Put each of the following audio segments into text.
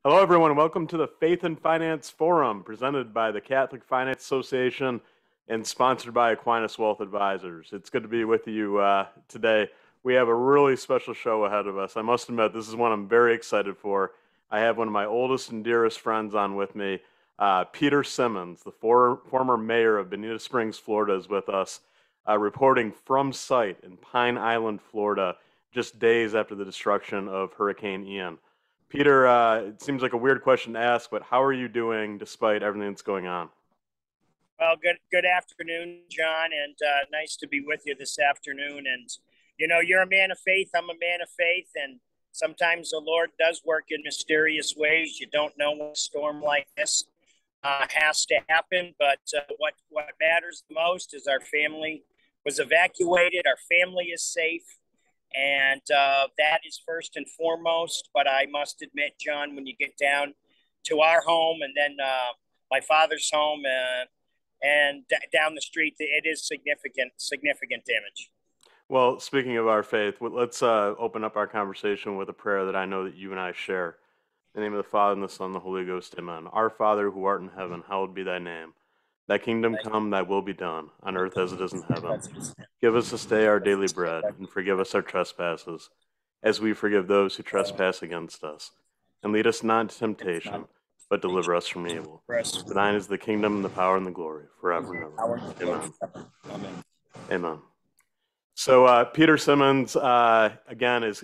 Hello, everyone. Welcome to the Faith and Finance Forum presented by the Catholic Finance Association and sponsored by Aquinas Wealth Advisors. It's good to be with you today. We have a really special show ahead of us. I must admit, this is one I'm very excited for. I have one of my oldest and dearest friends on with me. Peter Simmons, the former mayor of Bonita Springs, Florida, is with us, reporting from site in Pine Island, Florida, just days after the destruction of Hurricane Ian. Peter, it seems like a weird question to ask, but how are you doing despite everything that's going on? Well, good afternoon, John, and nice to be with you this afternoon. And you're a man of faith. I'm a man of faith, and sometimes the Lord does work in mysterious ways. You don't know when a storm like this has to happen, but what matters the most is our family was evacuated. Our family is safe, and that is first and foremost. But I must admit, John, when you get down to our home and then my father's home and down the street, it is significant damage. Well, speaking of our faith, let's open up our conversation with a prayer that I know that you and I share. In the name of the Father, and the Son, and the Holy Ghost, amen. Our Father, who art in heaven, hallowed be thy name. Thy kingdom come, thy will be done, on earth as it is in heaven. Give us this day our daily bread, and forgive us our trespasses, as we forgive those who trespass against us. And lead us not into temptation, but deliver us from evil. For thine is the kingdom, and the power, and the glory, forever and ever. Amen. Amen. So Peter Simmons, again, is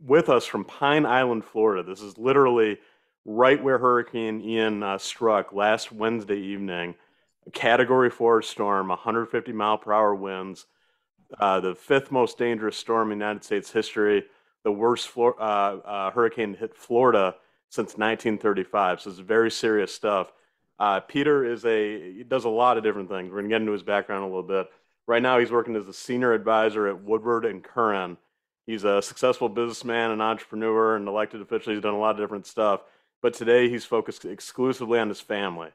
with us from Pine Island, Florida. This is literally right where Hurricane Ian struck last Wednesday evening. A Category 4 storm, 150 mile per hour winds, the fifth most dangerous storm in United States history, the worst hurricane to hit Florida since 1935. So it's very serious stuff. Peter he does a lot of different things. We're going to get into his background a little bit. Right now, he's working as a senior advisor at Woodward and Curran. He's a successful businessman, an entrepreneur, and elected official. He's done a lot of different stuff. But today, he's focused exclusively on his family.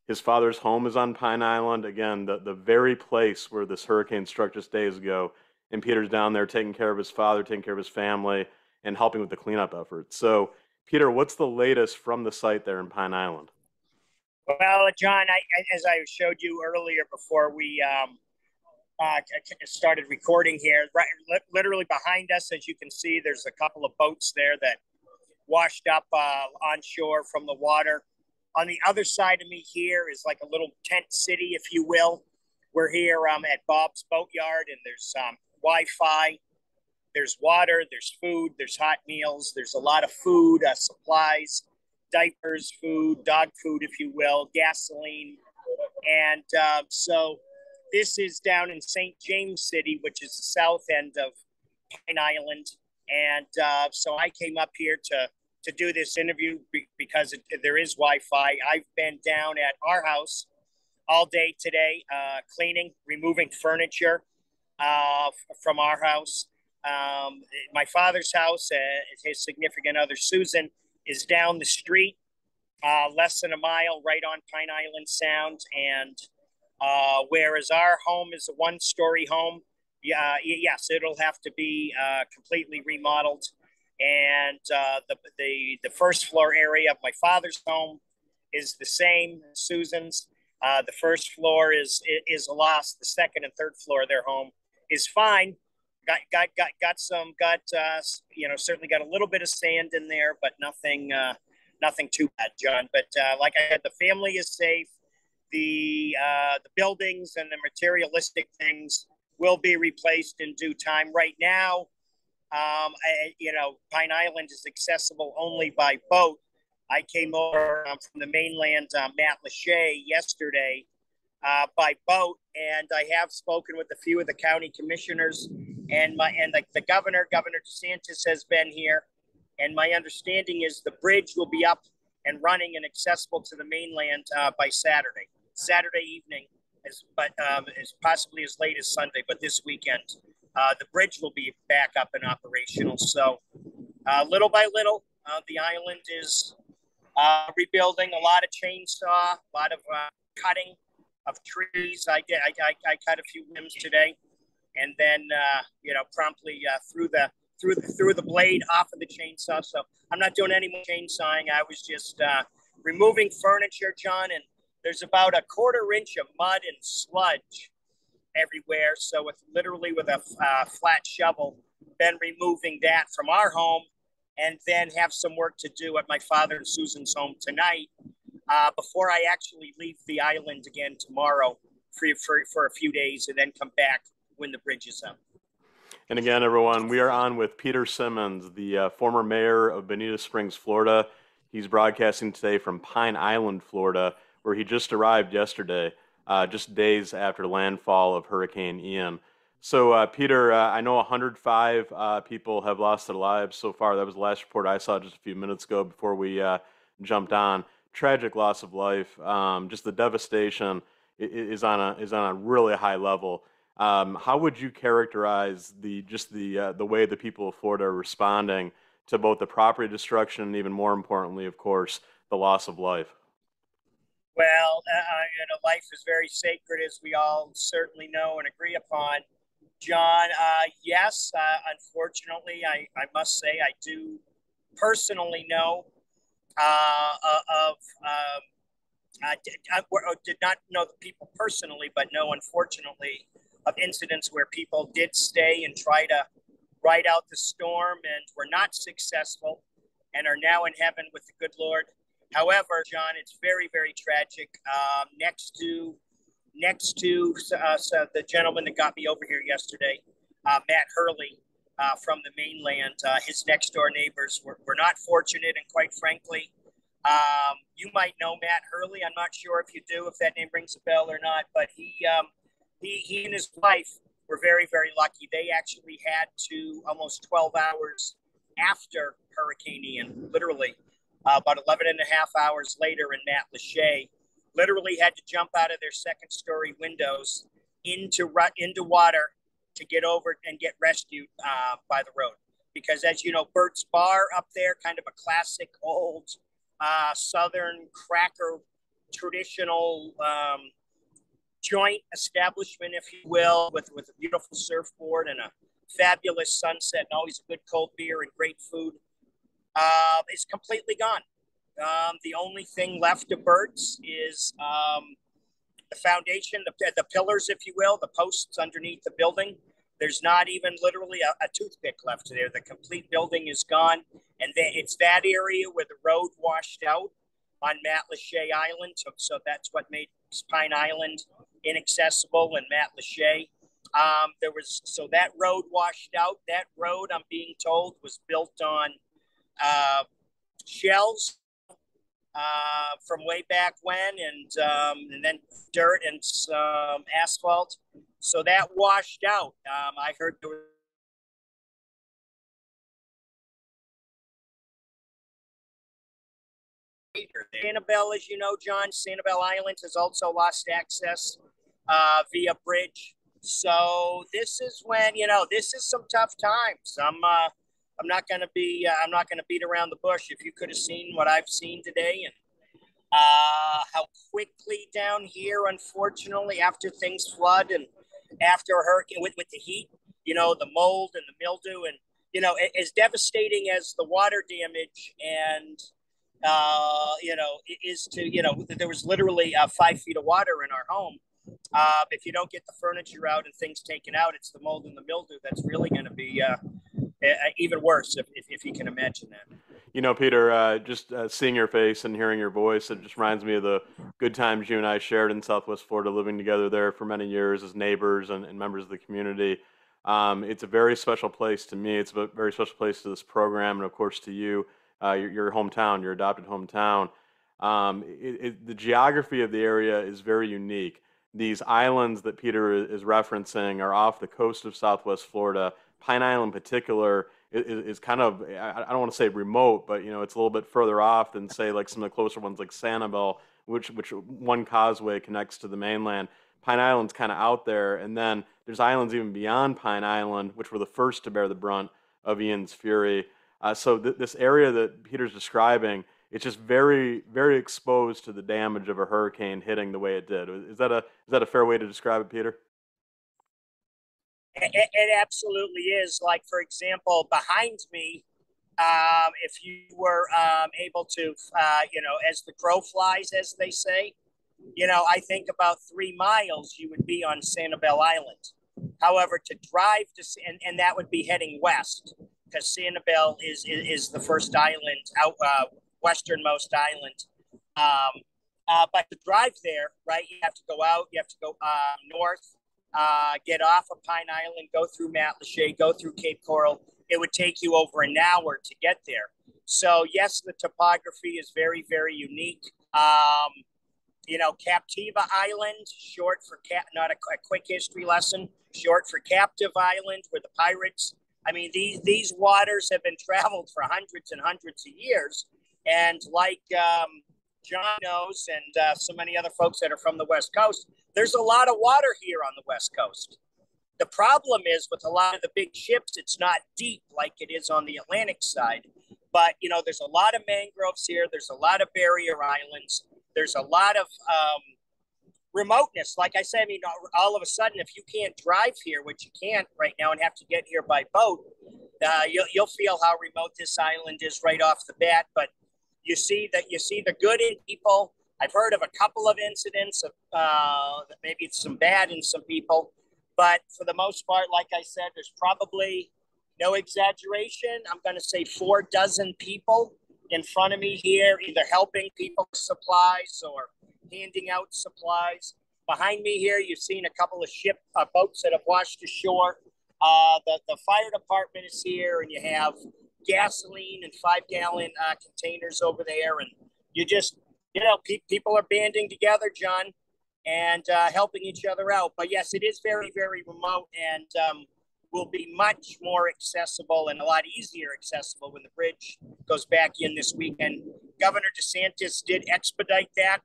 His father's home is on Pine Island, again, the very place where this hurricane struck just days ago. And Peter's down there taking care of his father, taking care of his family, and helping with the cleanup effort. So, Peter, what's the latest from the site there in Pine Island? Well, John, as I showed you earlier before we started recording here, right, literally behind us, as you can see, there's a couple of boats there that washed up on shore from the water. On the other side of me here is like a little tent city, if you will. We're here at Bob's Boatyard, and there's Wi-Fi, there's water, there's food, there's hot meals, there's a lot of food, supplies, diapers, food, dog food, if you will, gasoline. And so this is down in St. James City, which is the south end of Pine Island. And so I came up here to do this interview because there is Wi-Fi. I've been down at our house all day today, cleaning, removing furniture from our house. My father's house, his significant other, Susan, is down the street, less than a mile, right on Pine Island Sound. And whereas our home is a one-story home, yes, it'll have to be completely remodeled. And the first floor area of my father's home is the same as Susan's. The first floor is a loss. The second and third floor of their home is fine. Certainly got a little bit of sand in there, but nothing too bad, John. But like I said, the family is safe. The buildings and the materialistic things will be replaced in due time. Right now, Pine Island is accessible only by boat. I came over from the mainland, Matt Lachey, yesterday by boat, and I have spoken with a few of the county commissioners, and the governor, Governor DeSantis, has been here, and my understanding is the bridge will be up and running and accessible to the mainland by Saturday evening, as possibly as late as Sunday, but this weekend. The bridge will be back up and operational. So little by little, the island is rebuilding. A lot of chainsaw, a lot of cutting of trees. I cut a few limbs today, and then promptly threw threw the blade off of the chainsaw. So I'm not doing any more chainsawing. I was just removing furniture, John, and there's about a quarter inch of mud and sludge everywhere. So with literally with a flat shovel, been removing that from our home, and then have some work to do at my father and Susan's home tonight before I actually leave the island again tomorrow for a few days, and then come back when the bridge is up. And again, everyone, we are on with Peter Simmons, the former mayor of Bonita Springs, Florida. He's broadcasting today from Pine Island, Florida, where he just arrived yesterday, just days after landfall of Hurricane Ian. So, Peter, I know 105 people have lost their lives so far. That was the last report I saw just a few minutes ago before we jumped on. Tragic loss of life. Just the devastation is on a really high level. How would you characterize the way the people of Florida are responding to both the property destruction and, even more importantly, of course, the loss of life? Well, life is very sacred, as we all certainly know and agree upon. John, yes, unfortunately, I must say I do personally know of did not know the people personally, but know, unfortunately, of incidents where people did stay and try to ride out the storm and were not successful and are now in heaven with the good Lord. However, John, it's very, very tragic. Next to so the gentleman that got me over here yesterday, Matt Hurley from the mainland, his next door neighbors were not fortunate, and quite frankly, you might know Matt Hurley. I'm not sure if you do, if that name rings a bell or not, but he and his wife were very, very lucky. They actually had to, almost 12 hours after Hurricane Ian, literally about 11 and a half hours later in Matt Lachey, literally had to jump out of their second story windows into water to get over and get rescued by the road. Because, as you know, Bert's Bar up there, kind of a classic old Southern cracker traditional joint establishment, if you will, with a beautiful surfboard and a fabulous sunset and always a good cold beer and great food, is completely gone. The only thing left of Bert's is the foundation, the pillars, if you will, the posts underneath the building. There's not even literally a toothpick left there. The complete building is gone. And it's that area where the road washed out on Matt Lachey Island. So that's what made Pine Island inaccessible, and Matt Lachey. So that road washed out. That road, I'm being told, was built on shells from way back when, and then dirt and some asphalt. So that washed out. I heard there was Sanibel, as you know, John, Sanibel Island has also lost access via bridge. So this is when, this is some tough times. I'm not going to beat around the bush. If you could have seen what I've seen today, and how quickly down here, unfortunately, after things flood and after a hurricane with the heat, the mold and the mildew, and as devastating as the water damage and is to, there was literally 5 feet of water in our home. If you don't get the furniture out and things taken out, it's the mold and the mildew that's really going to be even worse, if you can imagine that. Peter, just seeing your face and hearing your voice, it just reminds me of the good times you and I shared in Southwest Florida, living together there for many years as neighbors and members of the community. It's a very special place to me. It's a very special place to this program, and of course to you, your hometown, your adopted hometown. The geography of the area is very unique. These islands that Peter is referencing are off the coast of Southwest Florida. Pine Island in particular is kind of, I don't want to say remote, but it's a little bit further off than, say, like some of the closer ones like Sanibel, which one causeway connects to the mainland. Pine Island's kind of out there, and then there's islands even beyond Pine Island, which were the first to bear the brunt of Ian's fury. So this area that Peter's describing, it's just very, very exposed to the damage of a hurricane hitting the way it did. Is that a fair way to describe it, Peter? It absolutely is. Like, for example, behind me, if you were able to, as the crow flies, as they say, I think about 3 miles you would be on Sanibel Island. However, to drive to, and that would be heading west, because Sanibel is the first island, westernmost island. But to drive there, right, you have to go out, you have to go north, get off of Pine Island, go through Matlacha, go through Cape Coral. It would take you over an hour to get there. So yes, the topography is very, very unique. Captiva Island, short for not a quick history lesson, short for Captive Island, where the pirates. I mean, these waters have been traveled for hundreds and hundreds of years, and like John knows, and so many other folks that are from the West Coast, there's a lot of water here on the West Coast. The problem is with a lot of the big ships, it's not deep like it is on the Atlantic side. But, there's a lot of mangroves here. There's a lot of barrier islands. There's a lot of remoteness. Like I said, I mean, all of a sudden, if you can't drive here, which you can't right now and have to get here by boat, you'll feel how remote this island is right off the bat. But you see the good in people. I've heard of a couple of incidents of maybe some bad in some people. But for the most part, like I said, there's probably, no exaggeration, I'm going to say 4 dozen people in front of me here, either helping people with supplies or handing out supplies. Behind me here, you've seen a couple of boats that have washed ashore. The fire department is here, and you have gasoline and 5-gallon containers over there. And you just, people are banding together, John, and helping each other out. But yes, it is very, very remote, and will be much more accessible and a lot easier accessible when the bridge goes back in this weekend. Governor DeSantis did expedite that,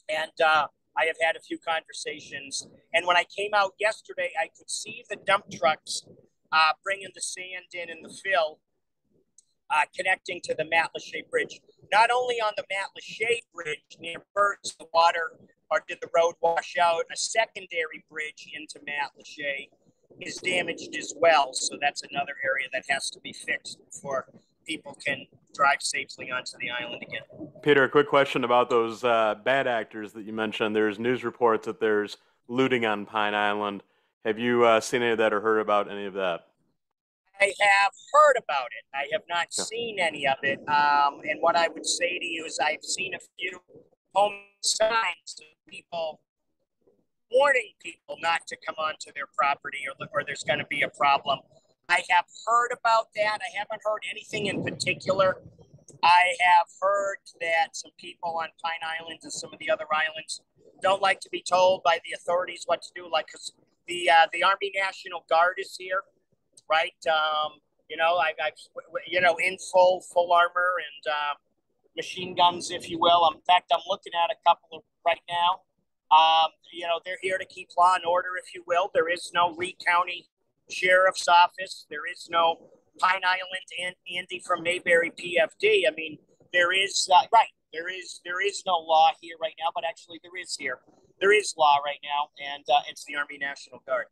and I have had a few conversations. And when I came out yesterday, I could see the dump trucks bringing the sand in and the fill, connecting to the Matlacha Bridge. Not only on the Matlacha Bridge near Burns, the water, or did the road wash out, a secondary bridge into Matlacha is damaged as well. So that's another area that has to be fixed before people can drive safely onto the island again. Peter, a quick question about those bad actors that you mentioned. There's news reports that there's looting on Pine Island. Have you seen any of that or heard about any of that? I have heard about it. I have not seen any of it. And what I would say to you is I've seen a few home signs of people warning people not to come onto their property, or there's going to be a problem. I have heard about that. I haven't heard anything in particular. I have heard that some people on Pine Island and some of the other islands don't like to be told by the authorities what to do, like, because the Army National Guard is here, right? I've in full armor and machine guns, if you will. In fact, I'm looking at a couple of right now. They're here to keep law and order, if you will. There is no Lee County Sheriff's Office. There is no Pine Island and Andy from Mayberry PFD. I mean, there is there is no law here right now, but actually there is here. There is law right now, and it's the Army National Guard.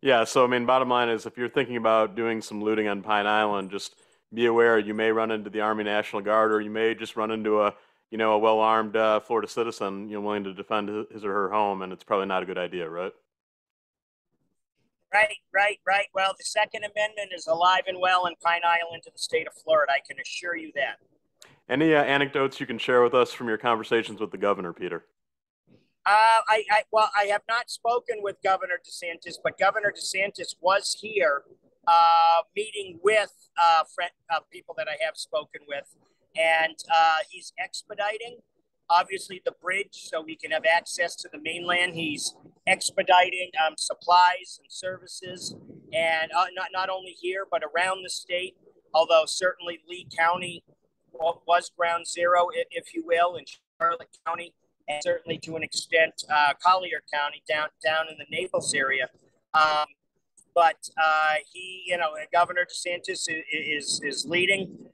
Yeah, so I mean, bottom line is if you're thinking about doing some looting on Pine Island, just be aware you may run into the Army National Guard, or you may just run into a well-armed Florida citizen, willing to defend his or her home, and it's probably not a good idea, right? Right. Well, the Second Amendment is alive and well in Pine Island in the state of Florida. I can assure you that. Any anecdotes you can share with us from your conversations with the governor, Peter? I have not spoken with Governor DeSantis, but Governor DeSantis was here meeting with people that I have spoken with, and he's expediting, obviously, the bridge so we can have access to the mainland. He's expediting supplies and services, and not only here, but around the state, although certainly Lee County was ground zero, if you will, in Charlotte County, and certainly to an extent Collier County down in the Naples area. But Governor DeSantis is leading.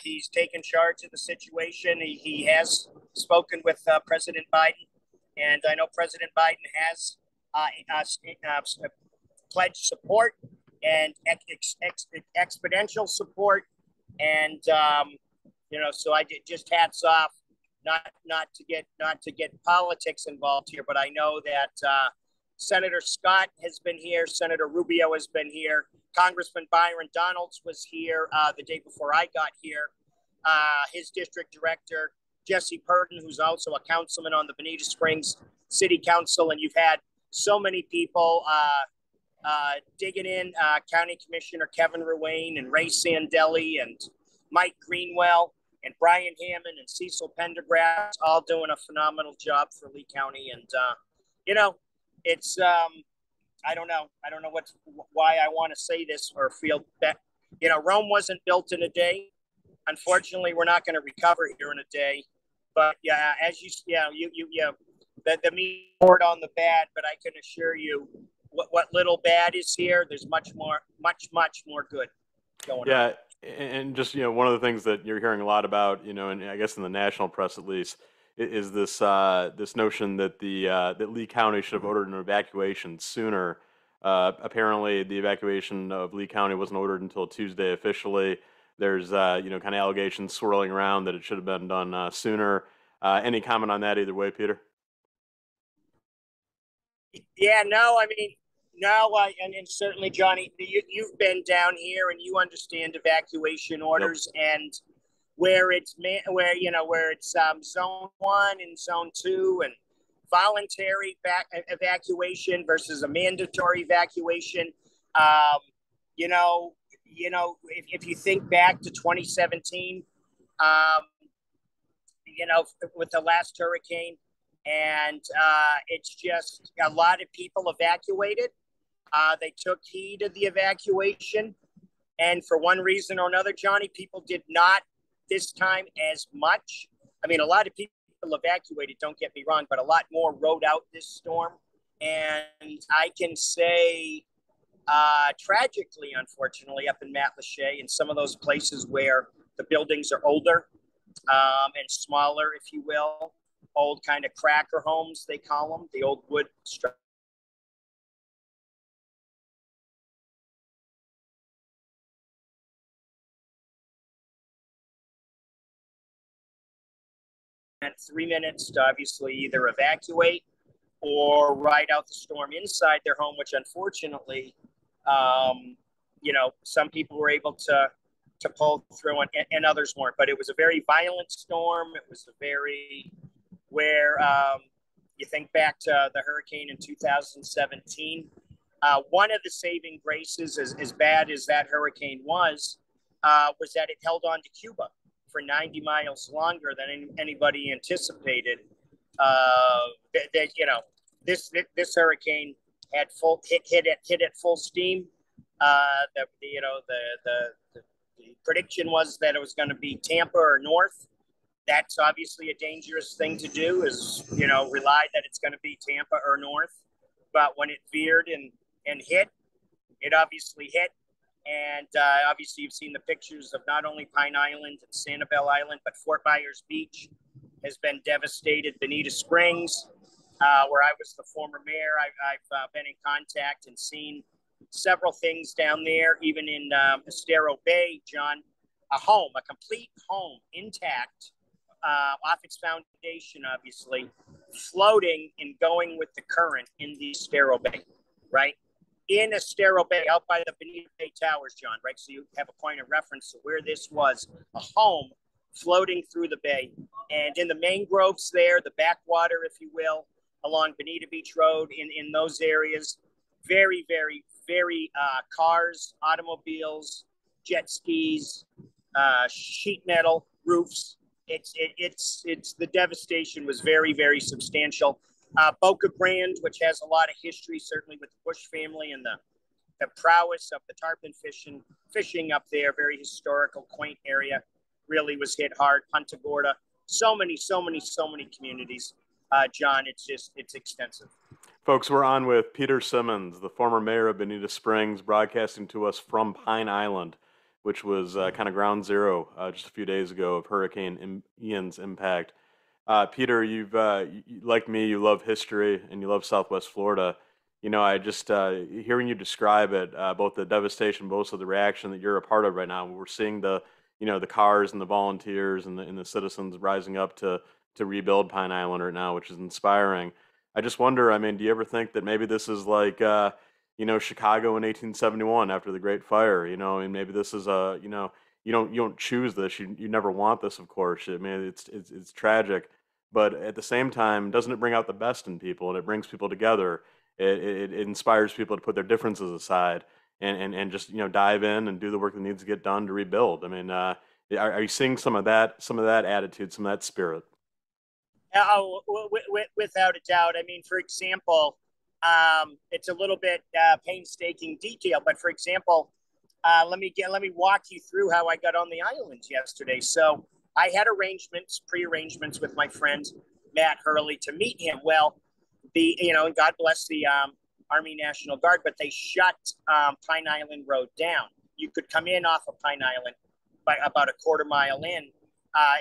He's taken charge of the situation. He has spoken with President Biden, and I know President Biden has pledged support and exponential support. And so I did just hats off. Not to get politics involved here, but I know that Senator Scott has been here, Senator Rubio has been here, Congressman Byron Donalds was here the day before I got here. His district director, Jesse Purton, who's also a councilman on the Bonita Springs City Council, and you've had so many people digging in, County Commissioner Kevin Ruane and Ray Sandelli and Mike Greenwell and Brian Hammond and Cecil Pendergrass, all doing a phenomenal job for Lee County. And, it's, I don't know why I want to say this or feel that, Rome wasn't built in a day. Unfortunately, we're not going to recover here in a day. But yeah, as you the meat poured on the bad, but I can assure you what little bad is here, there's much more good going on. Yeah. And just, one of the things that you're hearing a lot about, and I guess in the national press at least, is this this notion that that Lee County should have ordered an evacuation sooner. Apparently, the evacuation of Lee County wasn't ordered until Tuesday officially. There's kind of allegations swirling around that it should have been done sooner. Any comment on that either way, Peter? Yeah, no, I mean, no, and certainly, Johnny, you've been down here and you understand evacuation orders. Yep. And where it's zone 1 and zone 2 and voluntary evacuation versus a mandatory evacuation. If you think back to 2017, with the last hurricane, and it's just a lot of people evacuated. They took heed of the evacuation. And for one reason or another, Johnny, people did not this time as much. I mean, a lot of people evacuated, don't get me wrong, but a lot more rode out this storm. And I can say, tragically, unfortunately, up in Matlacha and some of those places where the buildings are older and smaller, if you will, old kind of cracker homes, they call them, the old wood structure. And 3 minutes to obviously either evacuate or ride out the storm inside their home, which unfortunately, some people were able to pull through and others weren't. But it was a very violent storm. It was a very where you think back to the hurricane in 2017. One of the saving graces, as bad as that hurricane was that it held on to Cuba for 90 miles longer than anybody anticipated. This hurricane had hit at full steam. The prediction was that it was going to be Tampa or north. That's obviously a dangerous thing to do, is rely that it's going to be Tampa or north. But when it veered and hit, it obviously hit. And obviously, you've seen the pictures of not only Pine Island and Sanibel Island, but Fort Myers Beach has been devastated. Bonita Springs, where I was the former mayor, I've been in contact and seen several things down there. Even in Estero Bay, John, a complete home, intact, off its foundation, obviously, floating and going with the current in the Estero Bay, right? In Estero Bay, out by the Bonita Bay Towers, John, right? So you have a point of reference to where this was, a home floating through the bay. And in the mangroves there, the backwater, if you will, along Bonita Beach Road, in those areas, very, very, very cars, automobiles, jet skis, sheet metal roofs. It's the devastation was very, very substantial. Boca Grande, which has a lot of history, certainly with the Bush family and the prowess of the tarpon fishing up there, very historical, quaint area, really was hit hard. Punta Gorda, so many communities. John, it's extensive. Folks, we're on with Peter Simmons, the former mayor of Bonita Springs, broadcasting to us from Pine Island, which was kind of ground zero just a few days ago of Hurricane Ian's impact. Peter, you've like me, you love history and you love Southwest Florida. I just hearing you describe it, both the devastation, both of the reaction that you're a part of right now. We're seeing the cars and the volunteers and the citizens rising up to rebuild Pine Island right now, which is inspiring. I just wonder, I mean, do you ever think that maybe this is like, Chicago in 1871 after the Great Fire? And maybe this is you don't choose this. You never want this, of course. I mean, it's tragic, but at the same time, doesn't it bring out the best in people and it brings people together? It inspires people to put their differences aside and just dive in and do the work that needs to get done to rebuild. I mean, are you seeing some of that attitude, some of that spirit? Without a doubt. I mean, for example, it's a little bit painstaking detail, but for example, let me walk you through how I got on the islands yesterday. So I had pre-arrangements with my friend Matt Hurley to meet him. Well, and God bless the Army National Guard, but they shut Pine Island Road down. You could come in off of Pine Island, but about a quarter mile in.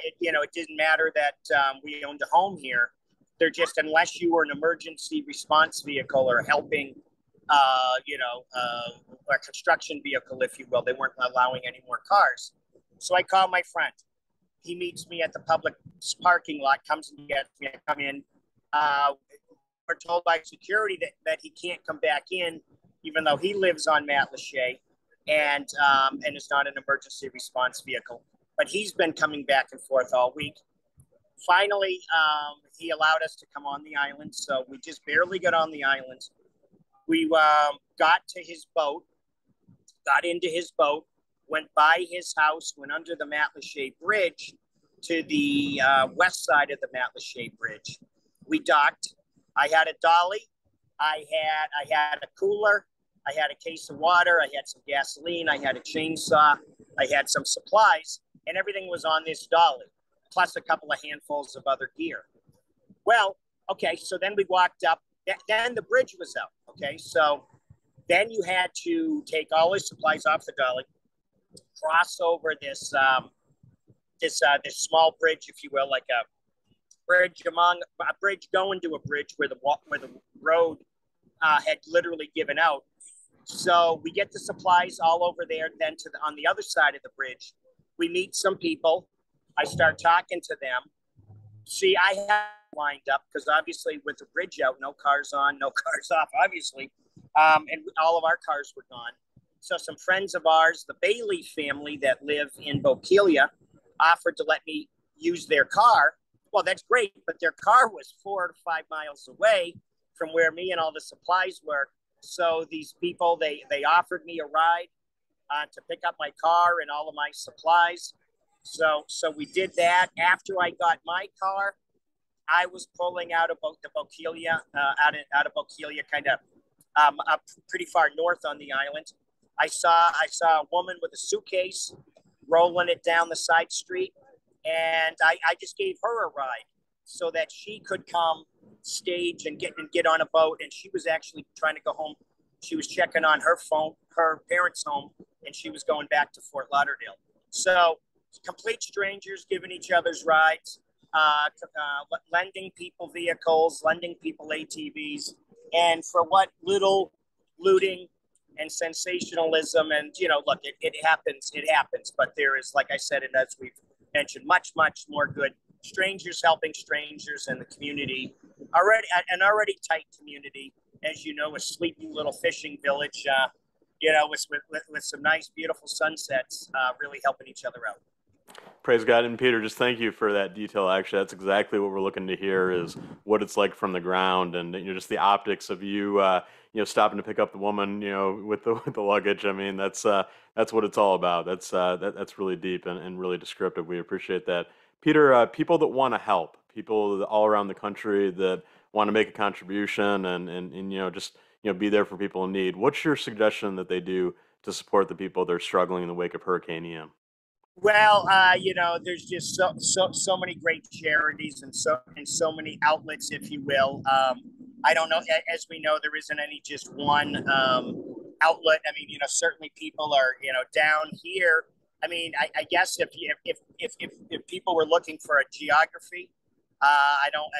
It didn't matter that we owned a home here. They're just, unless you were an emergency response vehicle or helping, a construction vehicle, if you will, they weren't allowing any more cars. So I call my friend. He meets me at the public parking lot, comes and gets me. I come in. We're told by security that he can't come back in, even though he lives on Matlacha and is not an emergency response vehicle. But he's been coming back and forth all week. Finally, he allowed us to come on the island, so we just barely got on the island. We got to his boat, got into his boat, went by his house, went under the Matlacha Bridge to the west side of the Matlacha Bridge. We docked. I had a dolly. I had a cooler. I had a case of water. I had some gasoline. I had a chainsaw. I had some supplies, and everything was on this dolly, plus a couple of handfuls of other gear. Well, okay, so then we walked up. Then the bridge was up. Okay, so then you had to take all his supplies off the dolly, cross over this small bridge, if you will, like a bridge going to a bridge where the road had literally given out. So we get the supplies all over there. Then on the other side of the bridge, we meet some people. I start talking to them. See, I have lined up because obviously with the bridge out, no cars on, no cars off, obviously, and all of our cars were gone. So some friends of ours, the Bailey family that live in Bokeelia, offered to let me use their car. Well, that's great, but their car was 4 to 5 miles away from where me and all the supplies were. So these people, they offered me a ride to pick up my car and all of my supplies. So we did that. After I got my car, I was pulling out of the Bokeelia, out of Bokeelia, kind of up pretty far north on the island. I saw a woman with a suitcase rolling it down the side street, and I just gave her a ride so that she could come stage and get on a boat. And she was actually trying to go home. She was checking on her parents' home, and she was going back to Fort Lauderdale. So complete strangers giving each other's rides, lending people vehicles, lending people ATVs, and for what little looting and sensationalism. And look, it happens, but there is, like I said, and as we've mentioned, much more good. Strangers helping strangers, and the community, an already tight community, as you know, a sleepy little fishing village, with some nice, beautiful sunsets, really helping each other out. Praise God. And Peter, just thank you for that detail. Actually, that's exactly what we're looking to hear is what it's like from the ground, and just the optics of you stopping to pick up the woman with the luggage. I mean, that's what it's all about. That's really deep and really descriptive. We appreciate that. Peter, people that want to help, people all around the country that want to make a contribution and just be there for people in need. What's your suggestion that they do to support the people that are struggling in the wake of Hurricane Ian? Well, there's just so many great charities and so many outlets, if you will. I don't know, as we know, there isn't any just one outlet. I mean, certainly people are down here. I mean, I guess if people were looking for a geography, I don't,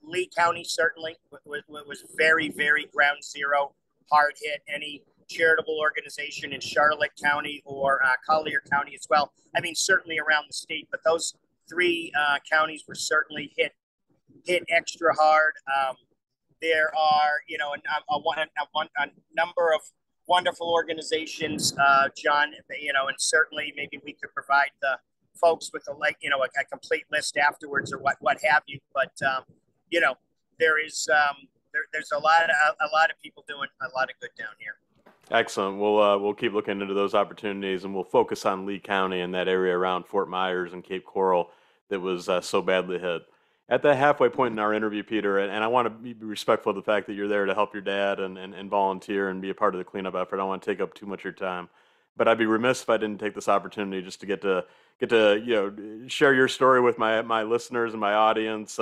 Lee County certainly was very, very ground zero, hard hit. Any charitable organization in Charlotte County or Collier County as well. I mean, certainly around the state, but those three counties were certainly hit extra hard. There are, a number of wonderful organizations, John, and certainly maybe we could provide the folks with a complete list afterwards or what have you. But, there is, there's a lot of people doing a lot of good down here. Excellent. We'll keep looking into those opportunities, and we'll focus on Lee County and that area around Fort Myers and Cape Coral that was so badly hit. At the halfway point in our interview, Peter, and I want to be respectful of the fact that you're there to help your dad and volunteer and be a part of the cleanup effort. I don't want to take up too much of your time, but I'd be remiss if I didn't take this opportunity just to get to share your story with my listeners and my audience.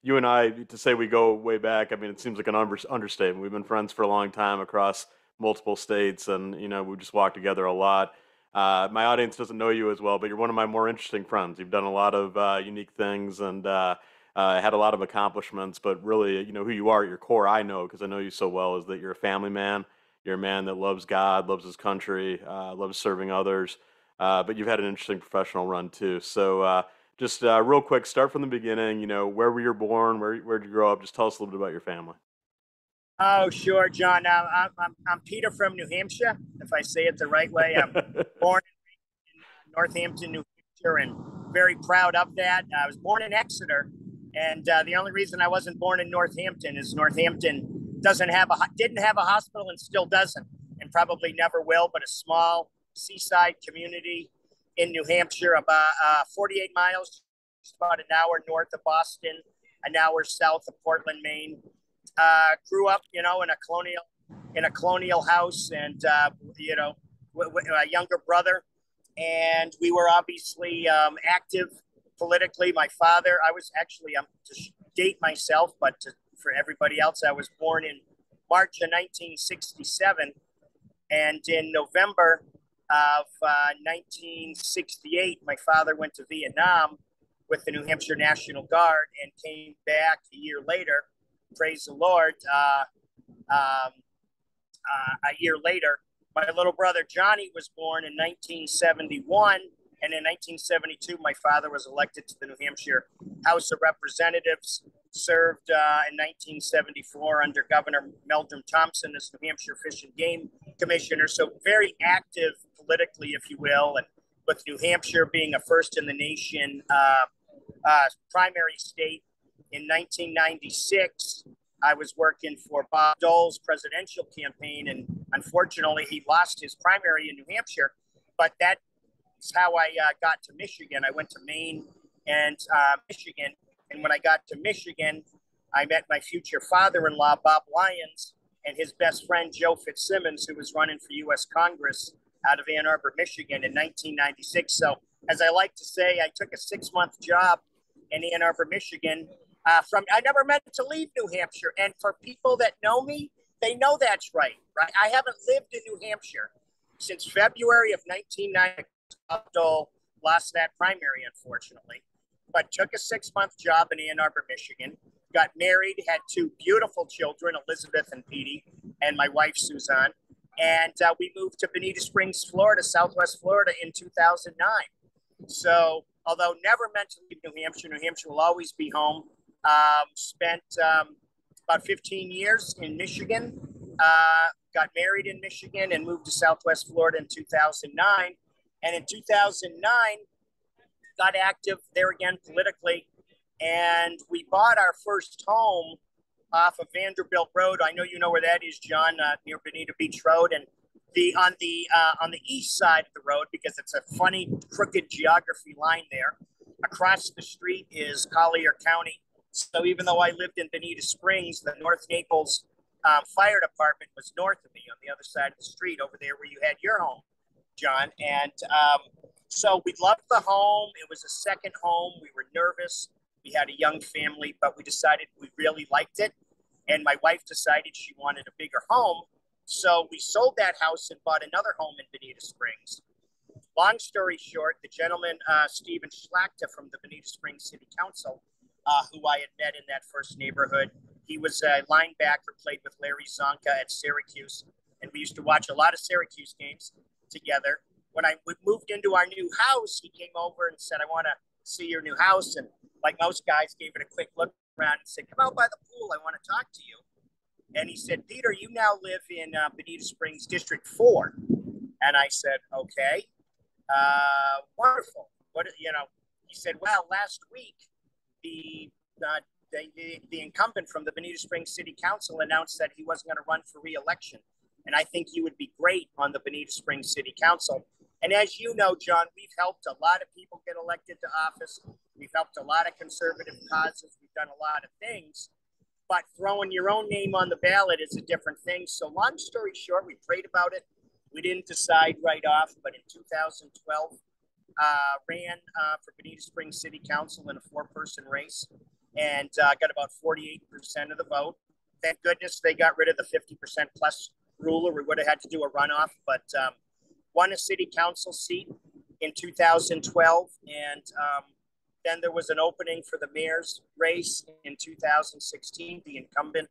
You and I, to say we go way back, I mean, it seems like an understatement. We've been friends for a long time across multiple states, and we just walked together a lot. My audience doesn't know you as well, but you're one of my more interesting friends. You've done a lot of unique things and had a lot of accomplishments, but really, who you are at your core, I know because I know you so well, is that you're a family man. You're a man that loves God, loves his country, loves serving others. But you've had an interesting professional run too. So just real quick, start from the beginning. Where were you born? Where did you grow up? Just tell us a little bit about your family. Oh, sure, John. I'm Peter from New Hampshire, if I say it the right way. I'm born in Northampton, New Hampshire, and very proud of that. I was born in Exeter, and the only reason I wasn't born in Northampton is Northampton didn't have a hospital and still doesn't, and probably never will. But a small seaside community in New Hampshire, about 48 miles, just about an hour north of Boston, an hour south of Portland, Maine. Grew up, in a colonial house, and a younger brother, and we were obviously active politically. My father, I was actually, to date myself, but for everybody else, I was born in March of 1967, and in November of 1968, my father went to Vietnam with the New Hampshire National Guard and came back a year later. Praise the Lord. A year later, my little brother Johnny was born in 1971, and in 1972, my father was elected to the New Hampshire House of Representatives, served in 1974 under Governor Meldrum Thompson as New Hampshire Fish and Game Commissioner, so very active politically, if you will, and with New Hampshire being a first in the nation primary state. In 1996, I was working for Bob Dole's presidential campaign, and unfortunately, he lost his primary in New Hampshire. But that's how I got to Michigan. I went to Maine and Michigan, and when I got to Michigan, I met my future father-in-law, Bob Lyons, and his best friend, Joe Fitzsimmons, who was running for U.S. Congress out of Ann Arbor, Michigan in 1996. So, as I like to say, I took a 6-month job in Ann Arbor, Michigan. I never meant to leave New Hampshire. And for people that know me, they know that's right? I haven't lived in New Hampshire since February of 1990. Dole lost that primary, unfortunately, but took a 6-month job in Ann Arbor, Michigan, got married, had 2 beautiful children, Elizabeth and Petey, and my wife, Suzanne. And we moved to Bonita Springs, Florida, Southwest Florida in 2009. So, although never meant to leave New Hampshire will always be home. Spent about 15 years in Michigan, got married in Michigan, and moved to Southwest Florida in 2009. And in 2009, got active there again politically. And we bought our first home off of Vanderbilt Road. I know you know where that is, John, near Bonita Beach Road. And on the east side of the road, because it's a funny, crooked geography line there. Across the street is Collier County. So even though I lived in Bonita Springs, the North Naples Fire Department was north of me on the other side of the street over there where you had your home, John. And so we loved the home. It was a second home. We were nervous. We had a young family, but we decided we really liked it. And my wife decided she wanted a bigger home. So we sold that house and bought another home in Bonita Springs. Long story short, the gentleman, Stephen Schlachta from the Bonita Springs City Council, who I had met in that first neighborhood. He was a linebacker, played with Larry Zonka at Syracuse, and we used to watch a lot of Syracuse games together. When I moved into our new house, he came over and said, "I want to see your new house." And like most guys, gave it a quick look around and said, "Come out by the pool. I want to talk to you." And he said, "Peter, you now live in Bonita Springs, District 4." And I said, "Okay, wonderful." He said, "Well, last week, the, uh, the incumbent from the Bonita Springs City Council announced that he wasn't going to run for re-election. And I think you would be great on the Bonita Springs City Council." And as you know, John, we've helped a lot of people get elected to office. We've helped a lot of conservative causes. We've done a lot of things. But throwing your own name on the ballot is a different thing. So long story short, we prayed about it. We didn't decide right off, but in 2012, ran for Bonita Springs City Council in a 4-person race and got about 48% of the vote. Thank goodness they got rid of the 50% plus rule, or we would have had to do a runoff, but won a city council seat in 2012. And then there was an opening for the mayor's race in 2016. The incumbent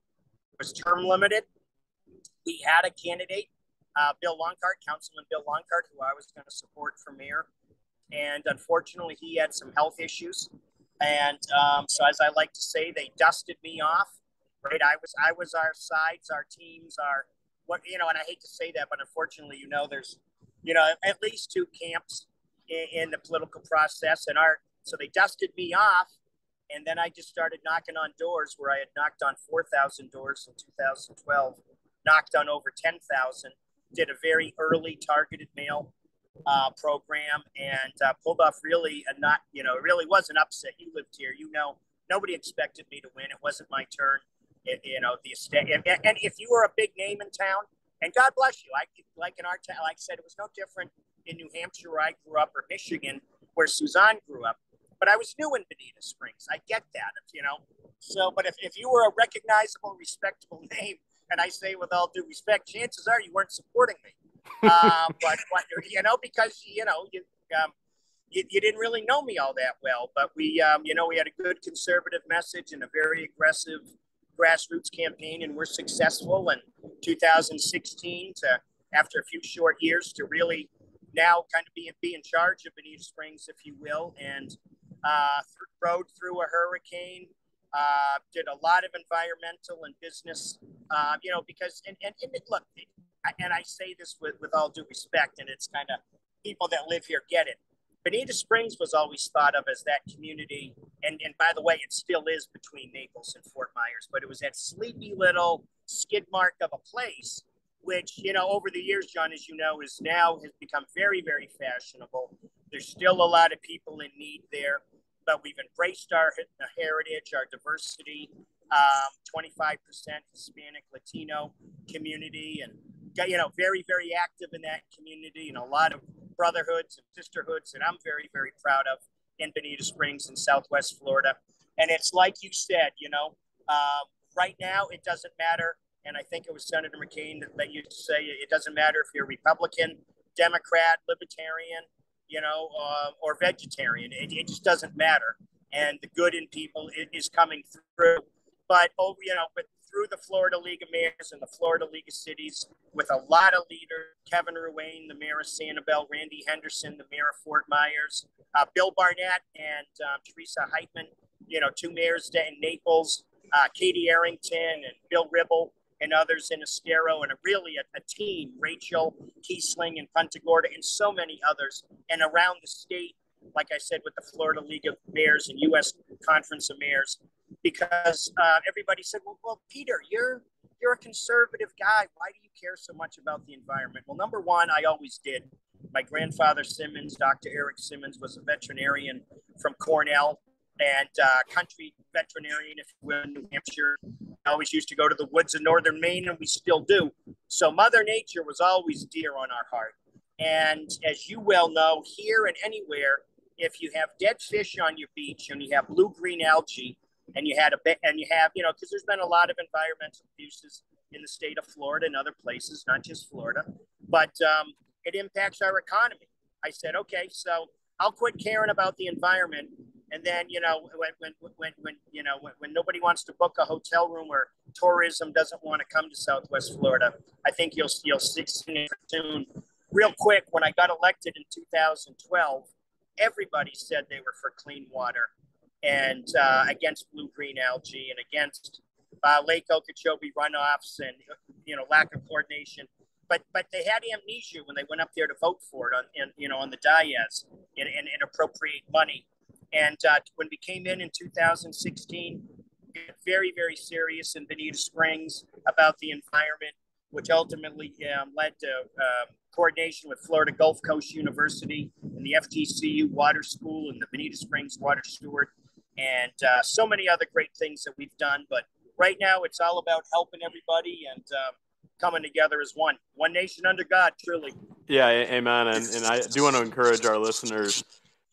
was term limited. We had a candidate, Bill Longcart, Councilman Bill Longcart, who I was going to support for mayor. And unfortunately, he had some health issues. And so, as I like to say, they dusted me off. Right, I was our sides, our teams, our and I hate to say that, but unfortunately, there's at least 2 camps in the political process, and so they dusted me off, and then I just started knocking on doors where I had knocked on 4,000 doors in 2012, knocked on over 10,000, did a very early targeted mail program, and pulled off really it really was an upset. You lived here, nobody expected me to win. It wasn't my turn. The estate, and if you were a big name in town, and God bless you, like in our town, like I said, it was no different in New Hampshire where I grew up, or Michigan where Suzanne grew up. But I was new in Bonita Springs. I get that, So, but if you were a recognizable, respectable name, and I say with all due respect, chances are you weren't supporting me. But because you didn't really know me all that well. But we had a good conservative message and a very aggressive grassroots campaign, and we're successful in 2016 to, after a few short years, to really now kind of be in charge of Bonita Springs, if you will, and rode through a hurricane, did a lot of environmental and business, because, and look, and I say this with all due respect, and it's kind of people that live here get it. Bonita Springs was always thought of as that community, and by the way, it still is between Naples and Fort Myers, but it was that sleepy little skid mark of a place, which, over the years, John, as you know, has become very, very fashionable. There's still a lot of people in need there, but we've embraced our heritage, our diversity, 25% Hispanic, Latino community, and, very, very active in that community, and a lot of brotherhoods and sisterhoods that I'm very, very proud of in Bonita Springs in Southwest Florida. And it's like you said, right now it doesn't matter. And I think it was Senator McCain that used to say it doesn't matter if you're Republican, Democrat, Libertarian, or vegetarian. It just doesn't matter. And the good in people is coming through. But through the Florida League of Mayors and the Florida League of Cities, with a lot of leaders, Kevin Ruane, the mayor of Sanibel, Randy Henderson, the mayor of Fort Myers, Bill Barnett and Teresa Heitman, 2 mayors in Naples, Katie Arrington and Bill Ribble and others in Estero, and a team, Rachel Kiesling and Punta Gorda, and so many others, and around the state, like I said, with the Florida League of Mayors and U.S. Conference of Mayors, because everybody said, well, Peter, you're a conservative guy. Why do you care so much about the environment? Well, number one, I always did. My grandfather Simmons, Dr. Eric Simmons, was a veterinarian from Cornell and country veterinarian, if you will, in New Hampshire. I always used to go to the woods of northern Maine, and we still do. So Mother Nature was always dear on our heart. And as you well know, here and anywhere, if you have dead fish on your beach and you have blue-green algae, and you have, because there's been a lot of environmental abuses in the state of Florida and other places, not just Florida, but it impacts our economy. I said, okay, so I'll quit caring about the environment And then, when nobody wants to book a hotel room or tourism doesn't want to come to Southwest Florida, I think you'll see soon. Real quick, when I got elected in 2012, everybody said they were for clean water and against blue-green algae and against Lake Okeechobee runoffs and lack of coordination. But they had amnesia when they went up there to vote for it on the dais and appropriate money. And when we came in 2016, we got very, very serious in Bonita Springs about the environment, which ultimately led to coordination with Florida Gulf Coast University and the FGCU Water School and the Bonita Springs Water Steward, and so many other great things that we've done. But right now, it's all about helping everybody and coming together as one nation under God, truly. Yeah, amen. And I do want to encourage our listeners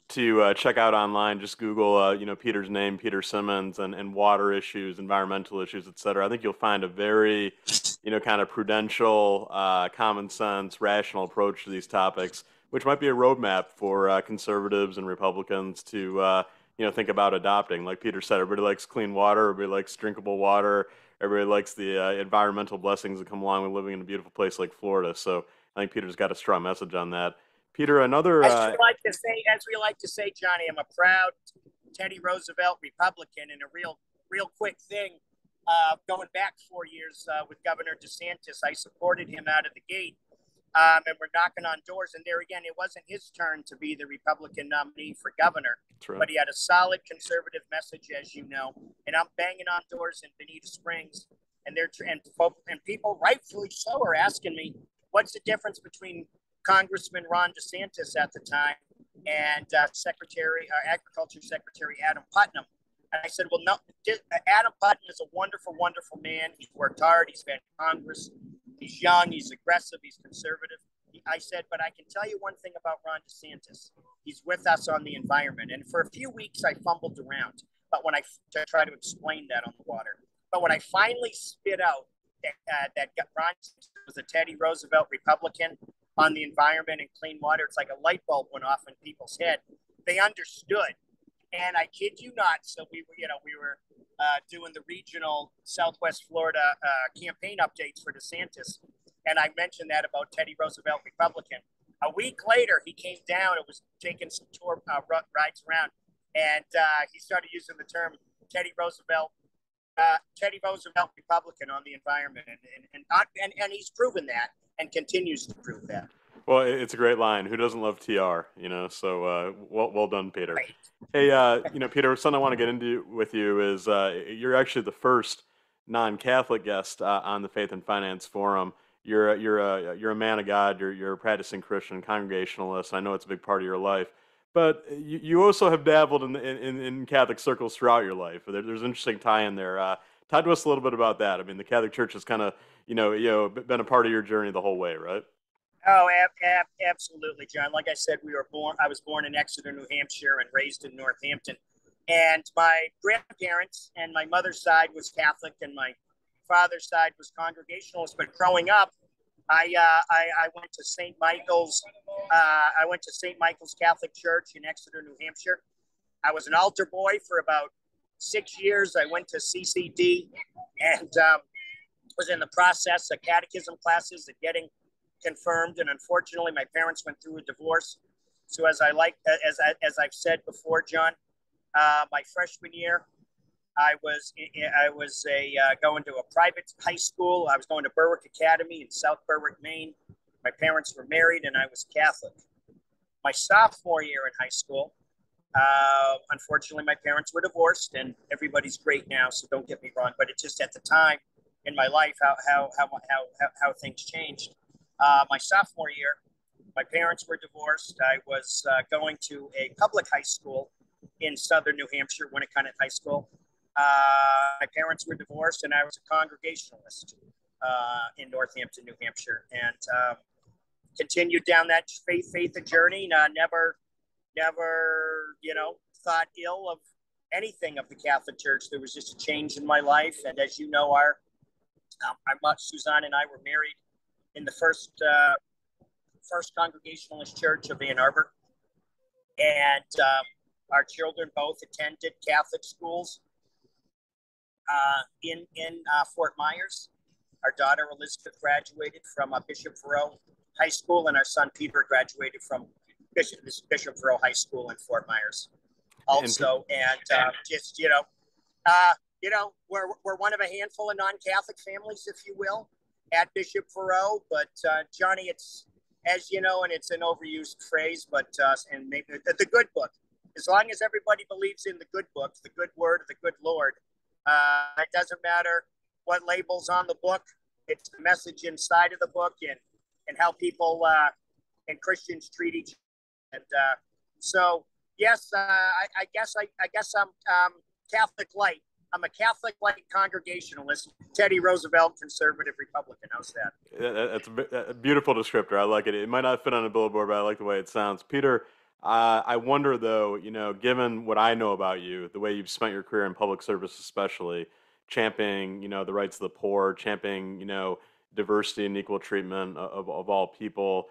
to check out online. Just Google, Peter's name, Peter Simmons, and water issues, environmental issues, et cetera. I think you'll find a very, kind of prudential, common sense, rational approach to these topics, which might be a roadmap for conservatives and Republicans to, think about adopting. Like Peter said, everybody likes clean water, everybody likes drinkable water, everybody likes the environmental blessings that come along with living in a beautiful place like Florida. So I think Peter's got a strong message on that. Peter, another. As we like to say, Johnny, I'm a proud Teddy Roosevelt Republican, and a real quick thing. Going back 4 years with Governor DeSantis, I supported him out of the gate, and we're knocking on doors. And there again, it wasn't his turn to be the Republican nominee for governor, Right. But he had a solid conservative message, as you know. And I'm banging on doors in Bonita Springs, and people, rightfully so, are asking me, what's the difference between Congressman Ron DeSantis at the time and Agriculture Secretary Adam Putnam? And I said, well, no, Adam Putnam is a wonderful, wonderful man. He's worked hard. He's been in Congress. He's young. He's aggressive. He's conservative. I said, but I can tell you one thing about Ron DeSantis. He's with us on the environment. And for a few weeks, I fumbled around. But when I try to explain that on the water, but when I finally spit out that Ron was a Teddy Roosevelt Republican on the environment and clean water, it's like a light bulb went off in people's head. They understood. And I kid you not. So we were doing the regional Southwest Florida campaign updates for DeSantis. And I mentioned that about Teddy Roosevelt Republican. A week later, he came down and was taking some tour rides around. And he started using the term Teddy Roosevelt Republican on the environment. And he's proven that and continues to prove that. Well, it's a great line. Who doesn't love TR? So well done, Peter. Right. Hey, Peter, something I want to get into with you is you're actually the first non-Catholic guest on the Faith and Finance Forum. You're a man of God. You're a practicing Christian, Congregationalist. I know it's a big part of your life, but you also have dabbled in Catholic circles throughout your life. There's an interesting tie in there. Talk to us a little bit about that. I mean, the Catholic Church has kind of been a part of your journey the whole way, right? Oh, absolutely, John. Like I said, I was born in Exeter, New Hampshire, and raised in Northampton. And my grandparents and my mother's side was Catholic, and my father's side was Congregationalist. But growing up, I went to St. Michael's. I went to St. Michael's Catholic Church in Exeter, New Hampshire. I was an altar boy for about 6 years. I went to CCD and was in the process of catechism classes and getting confirmed. And unfortunately, my parents went through a divorce. So as I've said before, John, my freshman year, I was going to a private high school. I was going to Berwick Academy in South Berwick, Maine. My parents were married, and I was Catholic. My sophomore year in high school, unfortunately, my parents were divorced, and everybody's great now. So don't get me wrong, but it's just at the time in my life how things changed. My sophomore year, my parents were divorced. I was going to a public high school in southern New Hampshire, Winnicott High School. My parents were divorced, and I was a Congregationalist in Northampton, New Hampshire, and continued down that faith journey. Never, thought ill of anything of the Catholic Church. There was just a change in my life, and as you know, Suzanne and I were married in the first Congregationalist Church of Ann Arbor, and Our children both attended Catholic schools in Fort Myers. Our daughter Elizabeth graduated from Bishop Verot High School, and our son Peter graduated from Bishop Verot High School in Fort Myers. Also, and just we're one of a handful of non-Catholic families, if you will, at Bishop Verot. But Johnny, it's, as you know, and it's an overused phrase, but and maybe the good book. As long as everybody believes in the good book, the good word of the good Lord, it doesn't matter what labels on the book. It's the message inside of the book, and how people and Christians treat each other. And so, yes, I guess I'm Catholic light. I'm a Catholic light Congregationalist. Teddy Roosevelt, conservative Republican. How's that? That's a beautiful descriptor. I like it. It might not fit on a billboard, but I like the way it sounds. Peter, I wonder though, given what I know about you, the way you've spent your career in public service, especially championing, the rights of the poor, championing, diversity and equal treatment of all people,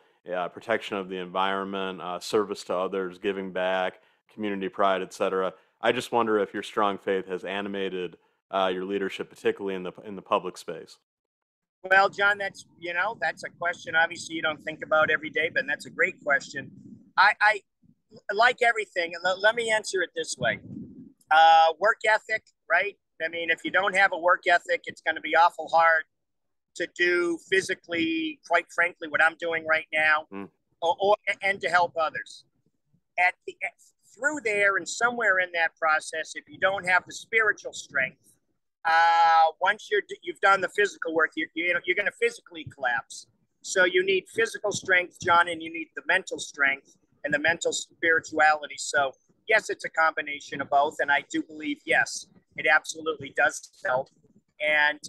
protection of the environment, service to others, giving back, community pride, etc. I just wonder if your strong faith has animated your leadership, particularly in the public space. Well, John, that's a question obviously you don't think about every day, but that's a great question. I like everything. Let me answer it this way. Work ethic, right? I mean, if you don't have a work ethic, it's going to be awful hard to do physically, quite frankly, what I'm doing right now, and to help others. Through there and somewhere in that process, if you don't have the spiritual strength, once you've done the physical work, you're going to physically collapse. So you need physical strength, John, and you need the mental strength and the mental spirituality. So yes, it's a combination of both, and I do believe, yes, it absolutely does help. And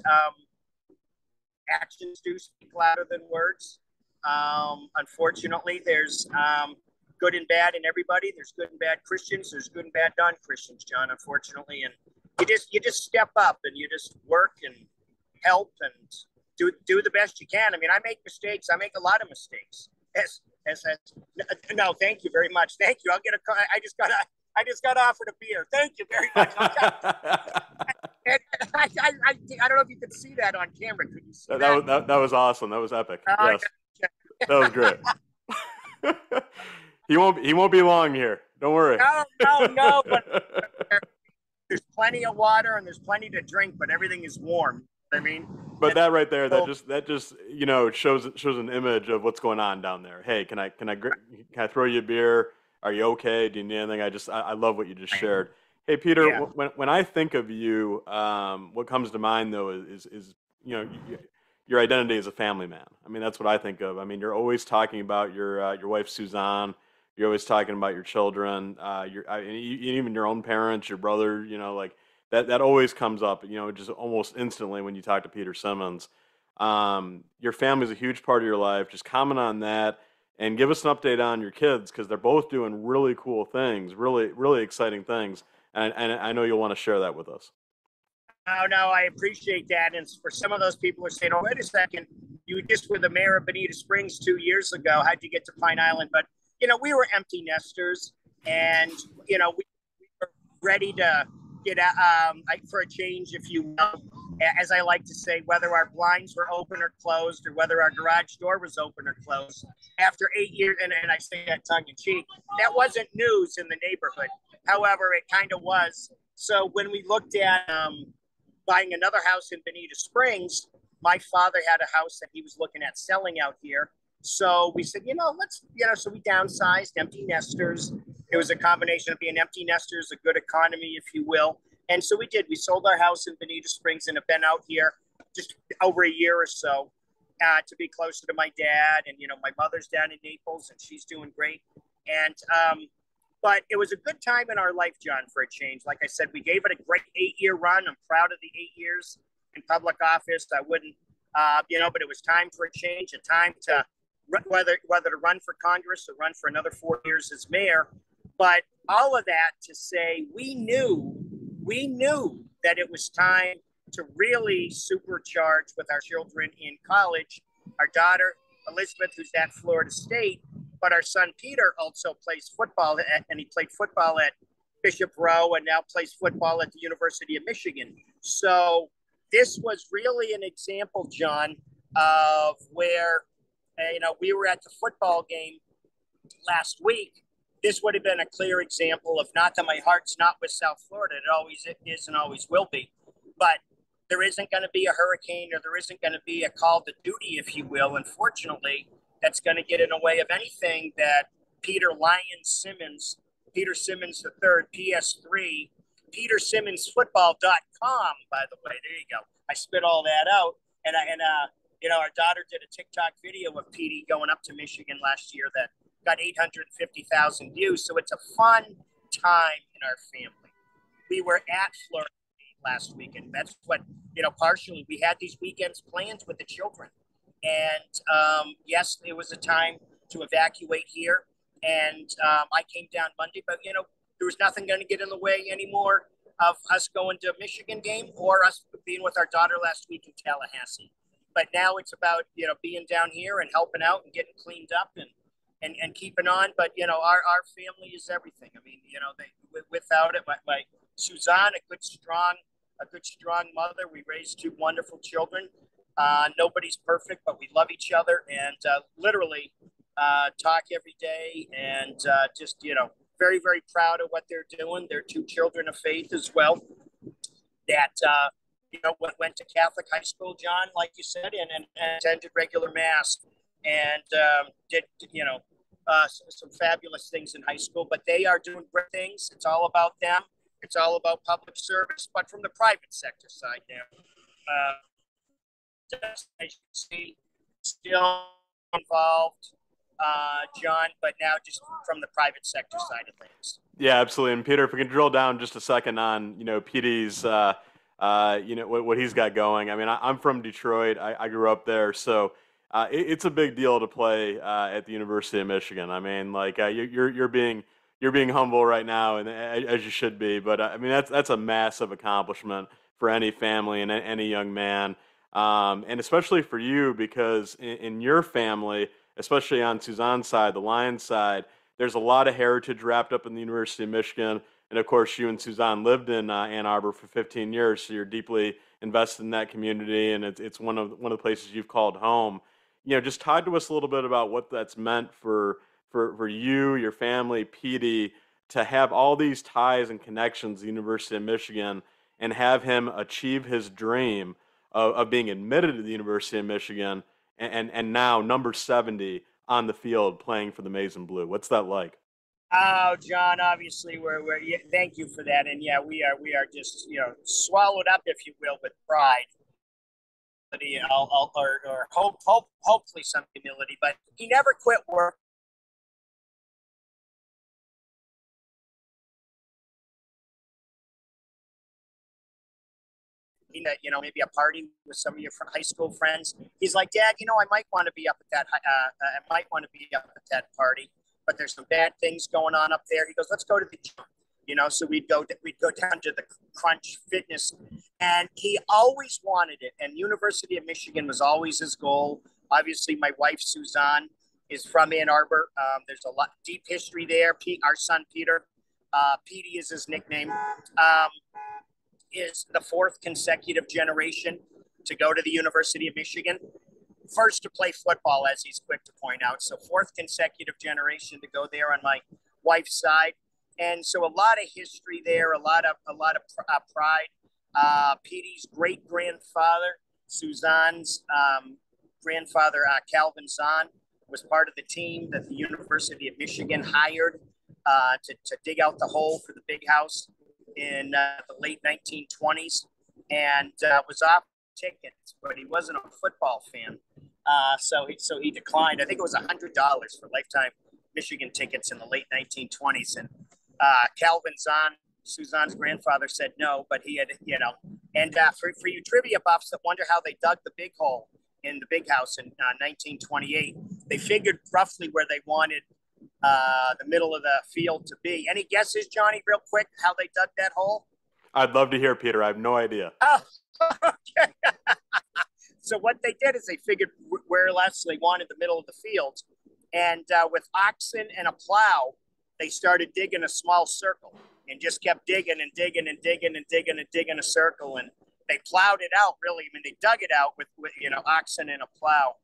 actions do speak louder than words. Unfortunately, there's good and bad in everybody. There's good and bad Christians. There's good and bad non-Christians, John, unfortunately. And you just step up and you just work and help and do the best you can. I mean, I make mistakes. I make a lot of mistakes. No, thank you very much. Thank you. I just got offered a beer. Thank you very much. I don't know if you could see that on camera. Could you see that? That was awesome. That was epic. Yes, that was great. He won't be long here. Don't worry. No. But there's plenty of water and there's plenty to drink, but everything is warm. I mean, but that right there, that just shows an image of what's going on down there. Hey, can I throw you a beer? Are you okay? Do you need anything? I love what you just shared. Hey, Peter, yeah. When I think of you, what comes to mind though is your identity as a family man. I mean, that's what I think of. I mean, you're always talking about your wife Suzanne. You're always talking about your children, even your own parents, your brother. Like that always comes up. Just almost instantly when you talk to Peter Simmons. Your family is a huge part of your life. Just comment on that and give us an update on your kids because they're both doing really cool things, really really exciting things, and I know you'll want to share that with us. No, I appreciate that. And for some of those people who are saying, "Oh, wait a second, you just were the mayor of Bonita Springs 2 years ago. How'd you get to Pine Island?" But we were empty nesters, and we were ready to get for a change, if you will. As I like to say, whether our blinds were open or closed, or whether our garage door was open or closed. After 8 years, and I say that tongue in cheek, that wasn't news in the neighborhood. However, it kind of was. So when we looked at buying another house in Bonita Springs, my father had a house that he was looking at selling out here. So we said, so we downsized, empty nesters. It was a combination of being empty nesters, a good economy, if you will. And so we did. We sold our house in Bonita Springs and have been out here just over a year or so to be closer to my dad. And, my mother's down in Naples and she's doing great. And, but it was a good time in our life, John, for a change. Like I said, we gave it a great 8-year run. I'm proud of the 8 years in public office. I wouldn't, but it was time for a change, a time to whether to run for Congress or run for another 4 years as mayor. But all of that to say, we knew that it was time to really supercharge with our children in college. Our daughter, Elizabeth, who's at Florida State, but our son, Peter, also plays football, and he played football at Bishop Rowe and now plays football at the University of Michigan. So this was really an example, John, of where, we were at the football game last week. This would have been a clear example of, not that my heart's not with South Florida, it always is and always will be, but there isn't going to be a hurricane, or there isn't going to be a call to duty, if you will. Unfortunately, that's going to get in the way of anything that Peter Simmons III, PS3, PeterSimmonsFootball.com, by the way. There you go. I spit all that out. And our daughter did a TikTok video of Petey going up to Michigan last year that got 850,000 views. So it's a fun time in our family. We were at Florida last weekend. That's what, partially we had these weekends planned with the children. And yes, it was a time to evacuate here. And I came down Monday, but, there was nothing going to get in the way anymore of us going to a Michigan game or us being with our daughter last week in Tallahassee. But now it's about, being down here and helping out and getting cleaned up and keeping on. But, our family is everything. I mean, without it, my Suzanne, a good, strong mother. We raised two wonderful children. Nobody's perfect, but we love each other, and literally talk every day, and just, very, very proud of what they're doing. They're two children of faith as well that, went to Catholic high school, John, like you said, and attended regular mass, and did, some fabulous things in high school. But they are doing great things. It's all about them. It's all about public service, but from the private sector side now. As you can see, still involved, John, but now just from the private sector side of things. Yeah, absolutely. And Peter, if we can drill down just a second on, Petey's, what he's got going. I mean, I'm from Detroit. I grew up there, so it's a big deal to play at the University of Michigan. I mean, like you're being humble right now, and as you should be. But I mean, that's a massive accomplishment for any family and any young man, and especially for you, because in your family, especially on Suzanne's side, the Lions side, there's a lot of heritage wrapped up in the University of Michigan. And of course, you and Suzanne lived in Ann Arbor for 15 years, so you're deeply invested in that community, and it's one of the places you've called home. Just talk to us a little bit about what that's meant for you, your family, Petey, to have all these ties and connections to the University of Michigan and have him achieve his dream of being admitted to the University of Michigan and now number 70 on the field playing for the Maize and Blue. What's that like? Oh, John, obviously yeah, thank you for that. And yeah, we are just, swallowed up, if you will, with pride. Or hopefully some humility, but he never quit work. Maybe a party with some of your high school friends. He's like, Dad, I might want to be up at that. I might want to be up at that party, but there's some bad things going on up there. He goes, let's go to the gym. So we'd go down to the Crunch Fitness, and he always wanted it. And University of Michigan was always his goal. Obviously, my wife Suzanne is from Ann Arbor. There's a lot deep history there. Our son Peter, Petey is his nickname, is the fourth consecutive generation to go to the University of Michigan. First to play football, as he's quick to point out. So fourth consecutive generation to go there on my wife's side. And so a lot of history there, a lot of pride. Petey's great grandfather, Suzanne's grandfather, Calvin Zahn, was part of the team that the University of Michigan hired to dig out the hole for the big house in the late 1920s, and was off tickets, but he wasn't a football fan, so he declined. I think it was $100 for lifetime Michigan tickets in the late 1920s, and Calvin Zahn, Suzanne's grandfather, said no, but he had, and for you trivia buffs that wonder how they dug the big hole in the big house in 1928, they figured roughly where they wanted the middle of the field to be. Any guesses, Johnny, real quick, how they dug that hole? I'd love to hear, Peter. I have no idea. Oh, okay. So what they did is they figured where else they wanted the middle of the field, and with oxen and a plow, they started digging a small circle. and just kept digging and digging and digging and digging and digging a circle. And they plowed it out, really. I mean, they dug it out with oxen and a plow.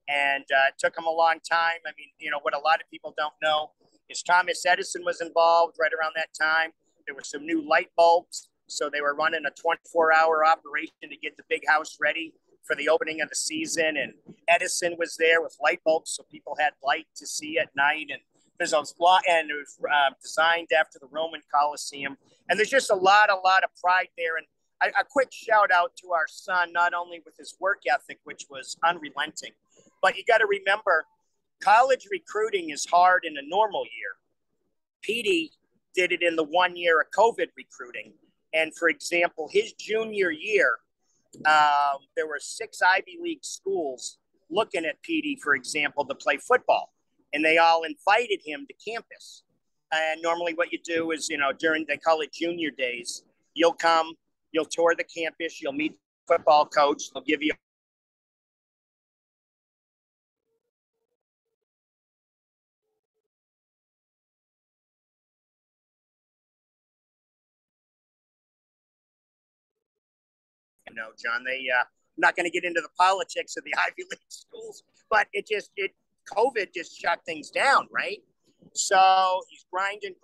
And it took them a long time. I mean, what a lot of people don't know is Thomas Edison was involved right around that time. There were some new light bulbs. So they were running a 24-hour operation to get the big house ready for the opening of the season. And Edison was there with light bulbs, so people had light to see at night. And there's a lot, and it was designed after the Roman Colosseum. And there's just a lot of pride there. And a quick shout out to our son, not only with his work ethic, which was unrelenting, but you got to remember, college recruiting is hard in a normal year. Petey did it in the 1 year of COVID recruiting. And for example, his junior year, there were 6 Ivy League schools looking at Petey, for example, to play football. And they all invited him to campus. And normally what you do is, they call it junior days. You'll come, you'll tour the campus, you'll meet the football coach, they'll give you John, I'm not going to get into the politics of the Ivy League schools, but COVID just shut things down, right? So he's grinding.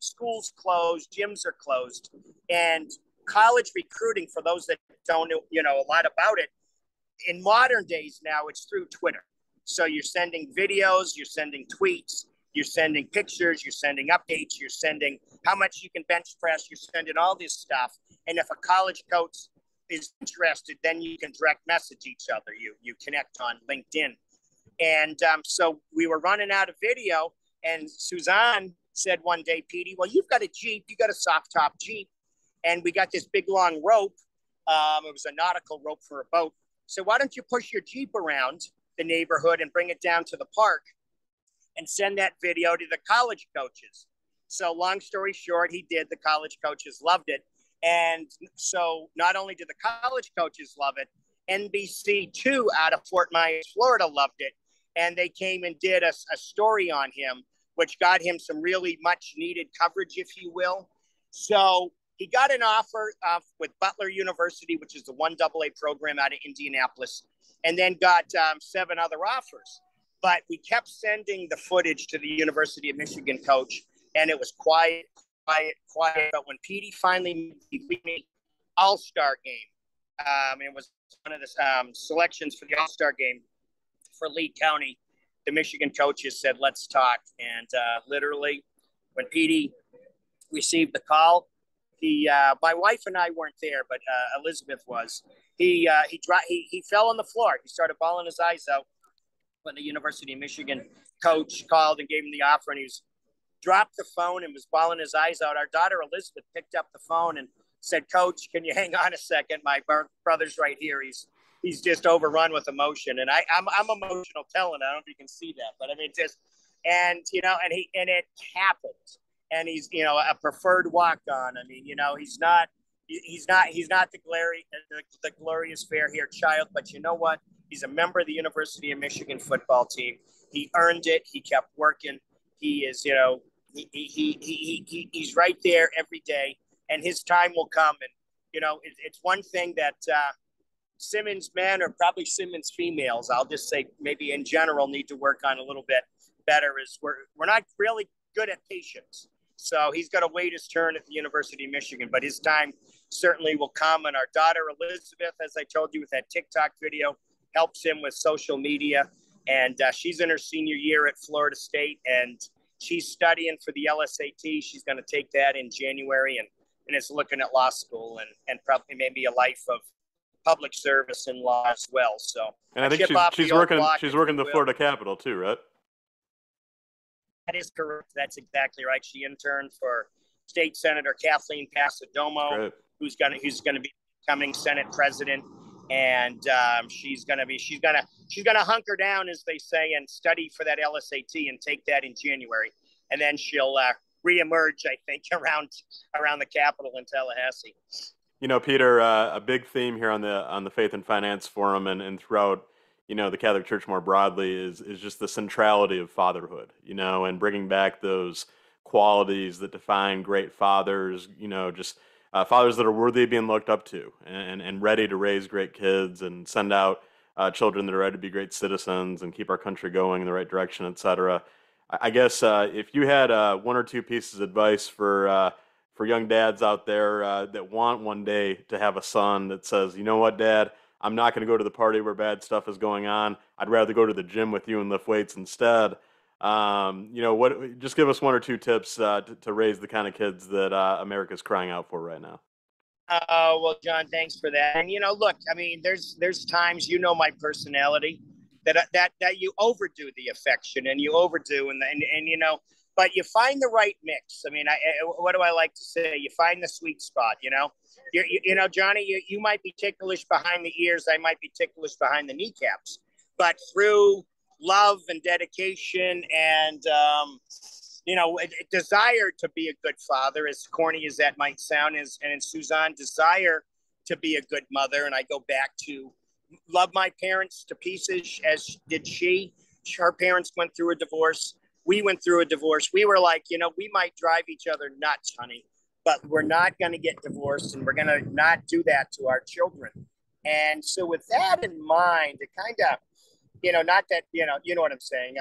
Schools closed, gyms are closed, and college recruiting, for those that don't know, a lot about it, in modern days now, it's through Twitter. So you're sending videos, you're sending tweets, you're sending pictures, you're sending updates, you're sending how much you can bench press, you're sending all this stuff. And if a college coach is interested, then you can direct message each other. You connect on LinkedIn. And so we were running out of video, and Suzanne said one day, Petey, well, you've got a Jeep, you got a soft top Jeep, and we got this big long rope. It was a nautical rope for a boat. So why don't you push your Jeep around the neighborhood and bring it down to the park and send that video to the college coaches? So long story short, he did. The college coaches loved it. And so not only did the college coaches love it, NBC2 out of Fort Myers, Florida loved it. And they came and did a story on him, which got him some really much needed coverage, if you will. So he got an offer with Butler University, which is the 1AA program out of Indianapolis, and then got 7 other offers. But we kept sending the footage to the University of Michigan coach, and it was quiet. But when Petey finally made the All-Star game, it was one of the selections for the All-Star game for Lee County, the Michigan coaches said, let's talk. And literally, when Petey received the call, my wife and I weren't there, but Elizabeth was. He fell on the floor. He started bawling his eyes out when the University of Michigan coach called and gave him the offer, and he dropped the phone and was bawling his eyes out. Our daughter Elizabeth picked up the phone and said, Coach, can you hang on a second? My brother's right here. He's just overrun with emotion, and I'm emotional telling. I don't know if you can see that, but I mean, and it happened. And he's a preferred walk-on. I mean, he's not the glorious fair hair child, but you know what? He's a member of the University of Michigan football team. He earned it. He kept working. He is, he's right there every day, and his time will come. And it's one thing that Simmons men, or probably Simmons females, I'll just say maybe in general, need to work on a little bit better. Is we're not really good at patience. So he's got to wait his turn at the University of Michigan, but his time certainly will come. And our daughter Elizabeth, as I told you with that TikTok video, helps him with social media. And she's in her senior year at Florida State, and she's studying for the LSAT. She's going to take that in January, and is looking at law school and probably maybe a life of public service in law as well. So, and I think she's working the Florida Capitol too, right? That is correct. That's exactly right. She interned for State Senator Kathleen Pasadomo, who's gonna be becoming Senate President, and she's gonna hunker down, as they say, and study for that LSAT and take that in January, and then she'll reemerge, I think, around the Capitol in Tallahassee. Peter, a big theme here on the Faith and Finance Forum and throughout the Catholic Church more broadly is just the centrality of fatherhood, and bringing back those qualities that define great fathers, just fathers that are worthy of being looked up to and ready to raise great kids and send out children that are ready to be great citizens and keep our country going in the right direction, etc. I guess if you had one or two pieces of advice for young dads out there that want one day to have a son that says, you know what, Dad, I'm not going to go to the party where bad stuff is going on. I'd rather go to the gym with you and lift weights instead. What? Just give us one or two tips to raise the kind of kids that America's crying out for right now. Well, John, thanks for that. And look, I mean, there's times, my personality, that you overdo the affection and you overdo and but you find the right mix. I mean, what do I like to say? You find the sweet spot. Johnny, you might be ticklish behind the ears. I might be ticklish behind the kneecaps, but through love and dedication and desire to be a good father, as corny as that might sound, and Suzanne, desire to be a good mother. And I go back to love my parents to pieces, as did she. Her parents went through a divorce. We went through a divorce. We were like, we might drive each other nuts, honey, but we're not going to get divorced, and we're going to not do that to our children. And so with that in mind, it kind of, not that, you know what I'm saying,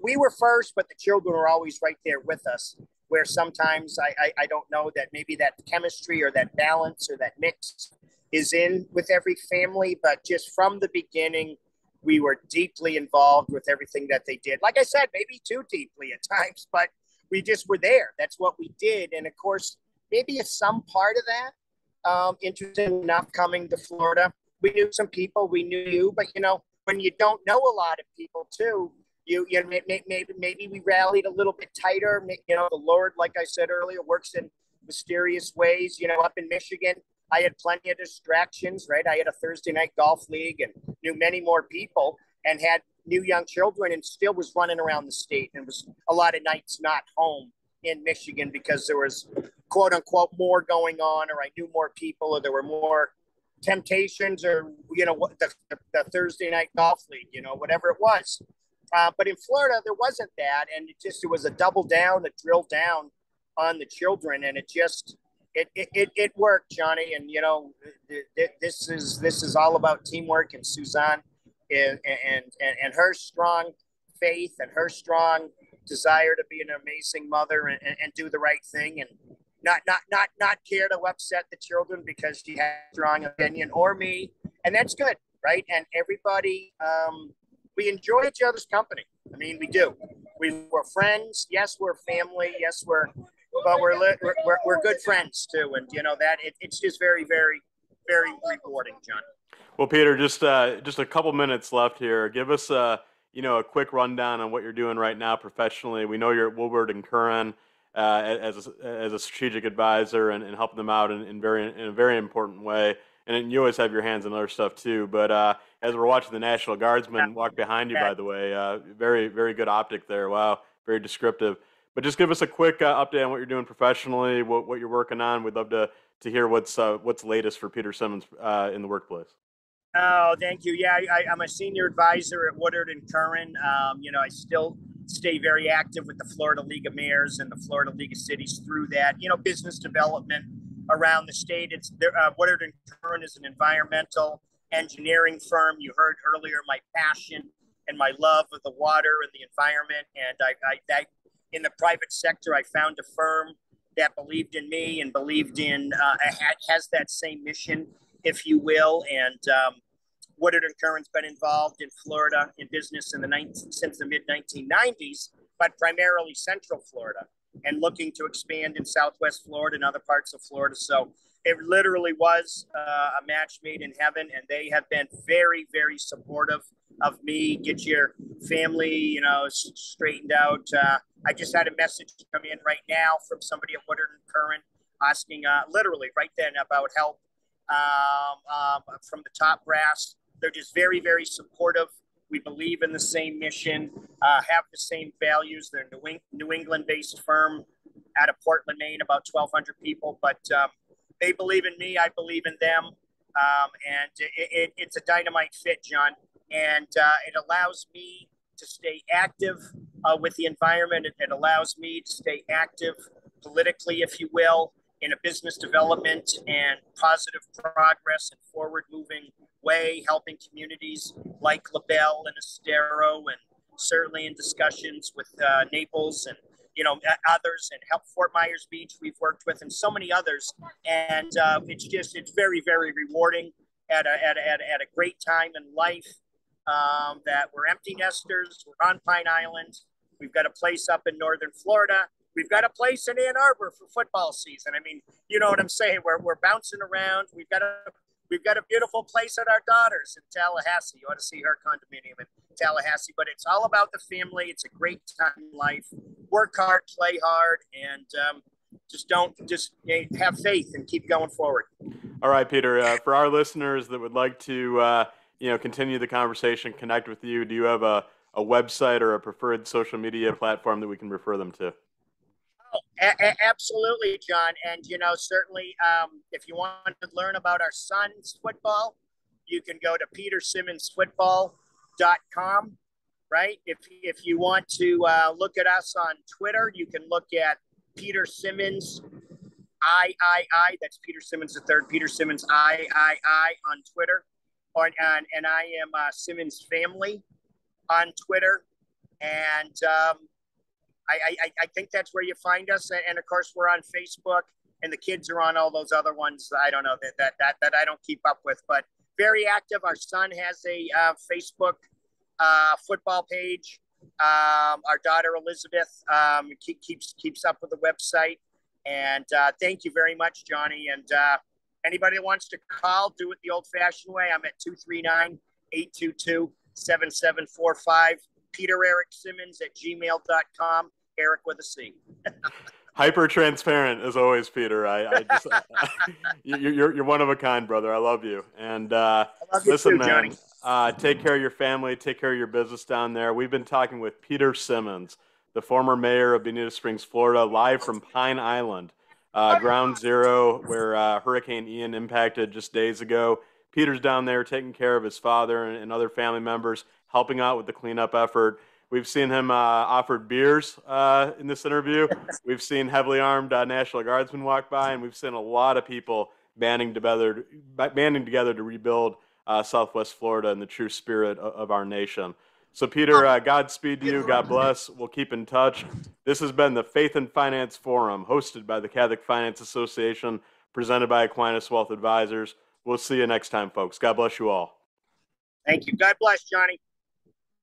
we were first, but the children were always right there with us, where sometimes I don't know that maybe that chemistry or that balance or that mix is in with every family, but just from the beginning, we were deeply involved with everything that they did. Like I said, maybe too deeply at times, but we just were there. That's what we did. And of course, maybe some part of that, interesting enough, coming to Florida, we knew some people, we knew you, but when you don't know a lot of people too, maybe we rallied a little bit tighter. The Lord, like I said earlier, works in mysterious ways. Up in Michigan, I had plenty of distractions, right? I had a Thursday night golf league and knew many more people and had new young children, and still was running around the state, and was a lot of nights not home in Michigan because there was quote unquote more going on, or I knew more people, or there were more temptations, or the Thursday night golf league, whatever it was. But in Florida, there wasn't that, and it was a double down, a drill down on the children, and it worked, Johnny. And this is all about teamwork, and Suzanne and her strong faith and her strong desire to be an amazing mother and do the right thing, and not care to upset the children because she has a strong opinion, or me, and that's good, right? And everybody, we enjoy each other's company. I mean, we do. We're friends. Yes, we're family. Yes, but we're good friends too, and that it's just very, very, very rewarding, John. Well, Peter, just a couple minutes left here. Give us a quick rundown on what you're doing right now professionally. We know you're at Woolward and Curran as a strategic advisor and helping them out in a very important way. And you always have your hands in other stuff too. But as we're watching the National Guardsmen walk behind you, by the way, very, very good optic there. Wow, very descriptive. But just give us a quick update on what you're doing professionally, what you're working on. We'd love to hear what's latest for Peter Simmons in the workplace. Oh, thank you. Yeah, I'm a senior advisor at Woodard and Curran. I still stay very active with the Florida League of Mayors and the Florida League of Cities through that. Business development around the state. It's Woodard and Curran is an environmental engineering firm. You heard earlier my passion and my love of the water and the environment. And I in the private sector, I found a firm that believed in me and believed in has that same mission, if you will. And Woodard and Curran's been involved in Florida in business since the mid 1990s, but primarily Central Florida, and looking to expand in Southwest Florida and other parts of Florida. So it literally was a match made in heaven, and they have been very, very supportive of me. Get your family, straightened out. I just had a message come in right now from somebody at Woodard and Curran asking, literally right then, about help from the top brass. They're just very, very supportive. We believe in the same mission, have the same values. They're a New England-based firm out of Portland, Maine, about 1,200 people. But they believe in me. I believe in them. And it's a dynamite fit, John. And it allows me to stay active with the environment. It allows me to stay active politically, if you will, in a business development and positive progress and forward moving way, helping communities like LaBelle and Estero, and certainly in discussions with Naples and others, and help Fort Myers Beach we've worked with, and so many others. And it's very, very rewarding at a great time in life. That we're empty nesters. We're on Pine Island. We've got a place up in northern Florida. We've got a place in Ann Arbor for football season. I mean, you know what I'm saying? We're bouncing around. We've got a beautiful place at our daughter's in Tallahassee. You ought to see her condominium in Tallahassee. But it's all about the family. It's a great time in life. Work hard, play hard, and just have faith and keep going forward. All right, Peter. For our listeners that would like to continue the conversation, connect with you, do you have a website or a preferred social media platform that we can refer them to? Oh, absolutely, John. And, certainly if you want to learn about our son's football, you can go to petersimmonsfootball.com, right? If you want to look at us on Twitter, you can look at Peter Simmons III. That's Peter Simmons the third, Peter Simmons III on Twitter. And I am Simmons Family on Twitter. And I think that's where you find us. And of course, we're on Facebook, and the kids are on all those other ones. I don't know that I don't keep up with, but very active. Our son has a Facebook football page. Our daughter Elizabeth keeps up with the website. And thank you very much, Johnny. And anybody that wants to call, do it the old-fashioned way. I'm at 239-822-7745. Peter Eric Simmons at gmail.com. Eric with a C. Hyper transparent as always, Peter. You're one of a kind, brother. I love you. And listen, too, man, take care of your family, take care of your business down there. We've been talking with Peter Simmons, the former mayor of Bonita Springs, Florida, live from Pine Island, ground zero, where Hurricane Ian impacted just days ago. Peter's down there taking care of his father and other family members, helping out with the cleanup effort. We've seen him offered beers in this interview. We've seen heavily armed National Guardsmen walk by, and we've seen a lot of people banding together to rebuild Southwest Florida in the true spirit of our nation. So, Peter, Godspeed to you. God bless. We'll keep in touch. This has been the Faith and Finance Forum, hosted by the Catholic Finance Association, presented by Aquinas Wealth Advisors. We'll see you next time, folks. God bless you all. Thank you. God bless, Johnny.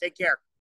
Take care.